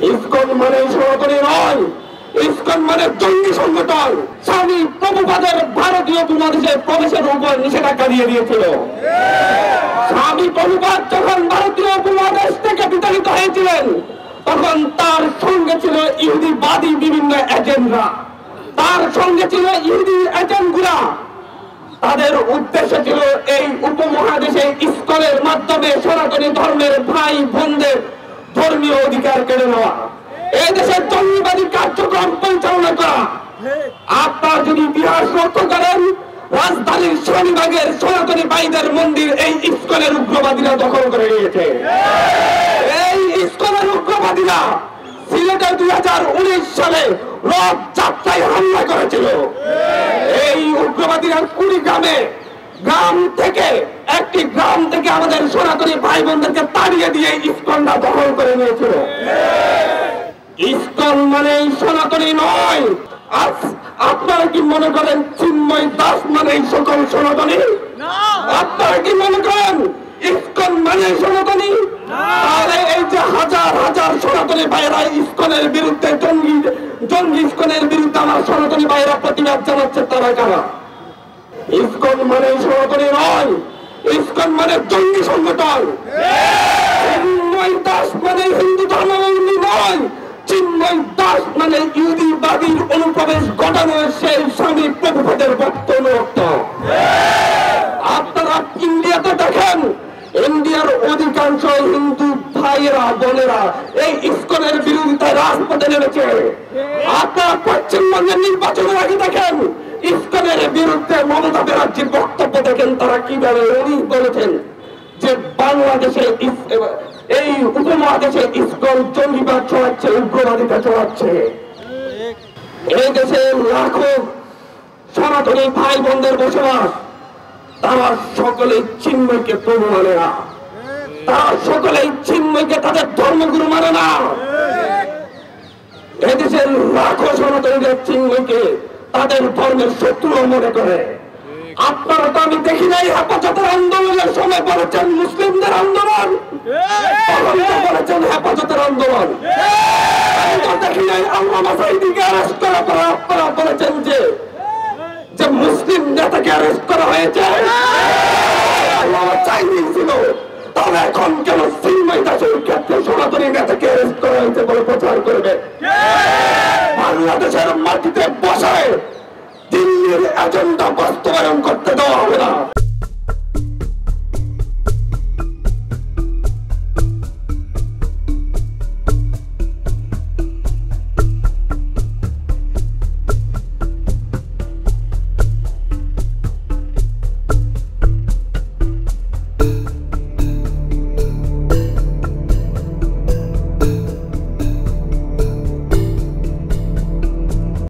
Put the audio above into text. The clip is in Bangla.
ইসকন মানে সনাতনী নয়, ইসকন মানে জঙ্গি সংগঠন। স্বামী প্রভুপাদের ভারতীয় উপমহাদেশে প্রবেশের উপর নিষেধাজ্ঞা দিয়ে দিয়েছিল। স্বামী প্রভুপাদ যখন ভারতীয় উপমহাদেশ থেকে বিতাড়িত হয়েছিলেন, তখন তার সঙ্গে ছিল ইহুদিবাদী বিভিন্ন এজেন্টরা, তার সঙ্গে ছিল ইহুদি এজেন্টগুলা। তাদের উদ্দেশ্য ছিল এই উপমহাদেশে ইসকনের মাধ্যমে সনাতনী ধর্মের ভাই বোনদের ধর্মীয় অধিকার কেড়ে নেওয়া, এই দেশের জঙ্গিবাদী কার্যক্রম পরিচালনা করা। আপনারা যদি ইতিহাস লক্ষ্য করেন, রাজধানীর শনিবাগের সনাতনী ভাইদের মন্দির এই ইসকনের উগ্রবাদীরা দখল করে নিয়েছে। এই ইসকনের উগ্রবাদীরা সিলেটে 2019 সালে রথযাত্রায় হামলা করেছিল। এই উগ্রবাদীরা কুড়িগ্রামে একটি গ্রাম থেকে আমাদের সনাতনী ভাই বোনদেরকে তাড়িয়ে দিয়ে ইসকনরা দখল করে নিয়েছিল। ইসকন মানে সনাতনী নয়। আপনারা কি মনে করেন চিন্ময় দাস মানে সকল সনাতনী? আপনারা কি মনে করেন ইসকন মানে সনাতনী? তাহলে এই যে হাজার হাজার সনাতনী ভাইয়েরা ইসকনের বিরুদ্ধে জঙ্গি ইসকনের বিরুদ্ধে আমার সনাতনী ভাইয়েরা প্রতিবাদ জানাচ্ছে, তারা কারা? ইসকন মানে সনাতনী নয়, ইসকন মানে জঙ্গি সংগঠন। চিন্ময় দাস মানে হিন্দু ধর্মাবলম্বী নয়, চিন্ময় দাস মানে ইহুদিবাদীর অনুপ্রবেশ ঘটানো সেই স্বামী প্রভুপাদের ভক্ত অনুরক্ত। আপনারা ইন্ডিয়াতে দেখেন, ইন্ডিয়ার অধিকাংশ হিন্দু ভাইয়েরা বোনেরা এই ইসকনের বিরোধিতায় রাজপথে নেমেছে। আপনারা পশ্চিমবঙ্গের নির্বাচনের আগে দেখেন, ইসকনের বিরুদ্ধে মমতা ব্যানার্জির বক্তব্য দেখেন, তারা কিভাবে উনি বলেছেন যে বাংলাদেশে এই উপমহাদেশে ইসকন জঙ্গিবাদ ছড়াচ্ছে, উগ্রবাদিতা ছড়াচ্ছে। এই দেশে লাখো সনাতনী ভাই বোনদের বসবাস, তারা সকলেই চিন্ময়কে প্রভু মানে না, তারা সকলেই চিন্ময়কে তাদের ধর্মগুরু মানে না। এদেশের লাখো সনাতনীদের চিন্ময়কে তাদের ধর্মের শত্রু মনে করে। আপনারা তো আমি দেখি নাই হেফাজতের আন্দোলনের সময় বলেছেন মুসলিমদের আন্দোলন, বলেছেন হেফাজতের আন্দোলন। আমি তো দেখি নাই আল্লামা সাঈদীকে অ্যারেস্ট করার পর আপনারা বলেছেন যে মুসলিম নেতাকে অ্যারেস্ট করা হয়েছে। ছিল তাহলে এখন কেন চিন্ময় দাসের ক্ষেত্রে সনাতনী নেতাকে অ্যারেস্ট করা হয়েছে বলে প্রচার করবে? বাংলাদেশের মাটিতে বসায় দিল্লির এজেন্ডা বাস্তবায়ন করতে দেওয়া হবে না।